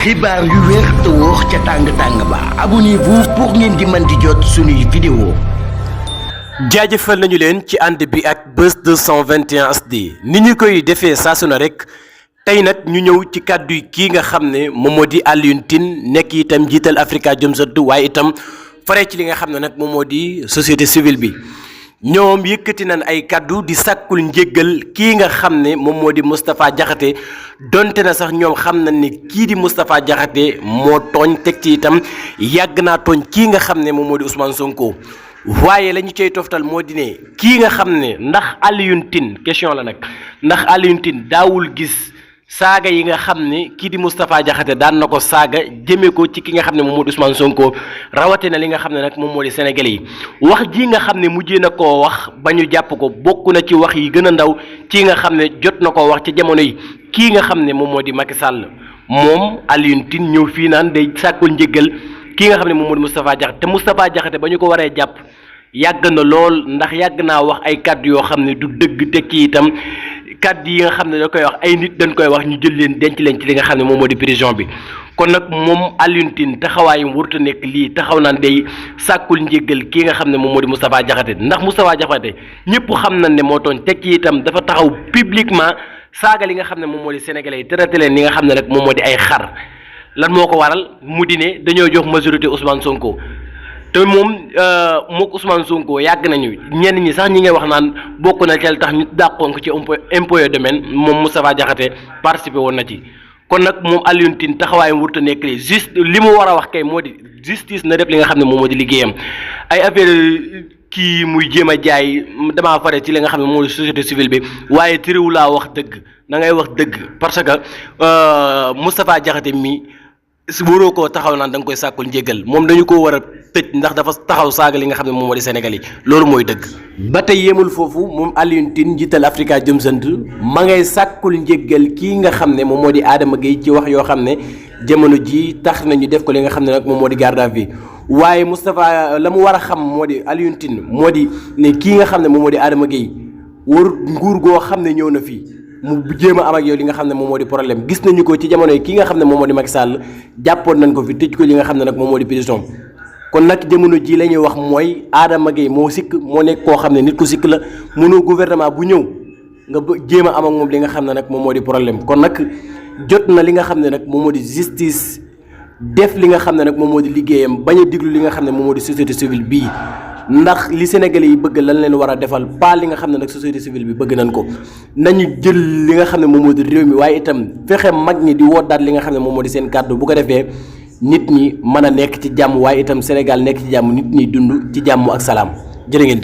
xibaar yu wér te wóor ca tàng-tàng ba abonnez-vous pour ngeen di mën di jot suñuy vidéo. jaajëfal nañu leen ci ànd bi ak Buzz 221 HD ni ñu koy defee saa su ne rek tey nag ñu ñëw ci kàddu yi kii nga xam ne moom moo di Alioune Tine nekk itam jiital Afrikajom Z waaye itam fare ci li nga xam ne nag moom moo di société civile bi. ñoom yëkkati nañ ay kaddu di sàkkul njéggal kii nga xam ne moom moo di Moustapha Diakhaté donte na sax ñoom xam nañ ni kii di Moustapha Diakhaté moo tooñ teg ci itam yàgg naa tooñ kii nga xam ne moom moo di Ousmane Sonko. waaye la ñu cay toftal moo di ne kii nga xam ne ndax Alioune Tine question la nag ndax Alioune Tine daawul gis saaga yi nga xam ne kii di Moustapha Diakhaté daan na ko saaga jëmee ko ci ki nga xam ne moom moo di Ousmane Sonko rawatina li nga xam ne nag moom moo di Sénégalais yi wax ji nga xam ne mujjee na koo wax ba ñu jàpp ko bokk na ci wax yi gën a ndaw ci nga xam ne jot na koo wax ci jamono yi kii nga xam ne moom moo di Macky Sall moom Alioune Tine ñëw fii naan day sàkkul njéggal kii nga xam ne moom moo di Moustapha Diakhaté te Moustapha Diakhaté ba ñu ko waree jàpp yàgg na lool ndax yàgg naa wax ay kàddu yoo xam ne du dëgg te kii itam kàddu yi nga xam ne da koy wax ay nit dañ koy wax ñu jël leen denc leen ci li nga xam ne moom moo di prison bi kon nag moom Alioune Tine taxawaayam warut a nekk lii taxaw naan day sàkkul njéggal kii nga xam ne moom moo di Moustapha Diakhaté ndax Moustapha Diakhaté ñëpp xam nañ ne moo tooñ teg ci itam dafa taxaw publiquement saaga li nga xam ne moom moo di sénégalais yi traité leen li nga xam ne rek moom moo di ay xar lan moo ko waral mu di ne dañoo jox majorité Ousmane Sonko. te moom mook Ousmane Sonko yàgg nañu ñenn ñi sax ñi ngay wax naan bokk na ci tax ñu dàqoon ko ci impôt et domaine moom Moustapha Diakhaté participé woon na ci kon nag moom Alioune Tine taxawaayam warut a nekk juste li mu war a wax kay moo di justice na def li nga xam ne moom moo di liggéeyam ay affaire kii muy jéem a jaay damaa fare ci li nga xam ne moo di société civile bi waaye tëriwu laa wax dëgg da ngay wax dëgg parce que Moustapha Diakhaté mi waroo koo taxaw naan da nga koy sàkkul njéggal moom dañu ko war a tëj ndax dafa taxaw saaga li nga xam ne moom moo di Sénégal yi loolu mooy dëgg. ba tey yemul foofu moom Alioune Tine njiital Afrikajom Z ma ngay sàkkul njéggal kii nga xam ne moom moo di Adama Gueye ci wax yoo xam ne jamono ji tax nañu def ko li nga xam ne nag moom moo di garde à vue waaye Moustapha la mu war a xam moo di Alioune Tine moo di ne kii nga xam ne moom moo di Adama Gueye warut nguur goo xam ne ñëw na fii. mu jéem a am ak yow li nga xam ne moom moo di problème gis nañu ko ci jamono yi ki nga xam ne moom moo di Macky Sall jàppoon nañ ko fi tëj ko li nga xam ne nag moom moo di prison kon nag jamono ji la ñuy wax mooy Adama Gueye moo sikk moo nekk koo xam ne nit ku sikk la mënoo gouvernement bu ñëw nga jéem a am ak moom li nga xam ne nag moom moo di problème kon nag jot na li nga xam ne nag moom moo di justice def li nga xam ne nag moom moo di liggéeyam bañ a diglu li nga xam ne moom moo di société civile bii ndax li Sénégalais yi bëgg lan leen war a defal pas li nga xam ne nag société civile bi bëgg nañ ko nañu jël li nga xam ne moom moo di réew mi waaye itam fexe mag ñi di woddaat li nga xam ne moom moo di seen kàddu bu ko defee nit ñi mën a nekk ci jàmm waaye itam Sénégal nekk ci jàmm nit ñi dund ci jàmm ak salaam jërë ngeen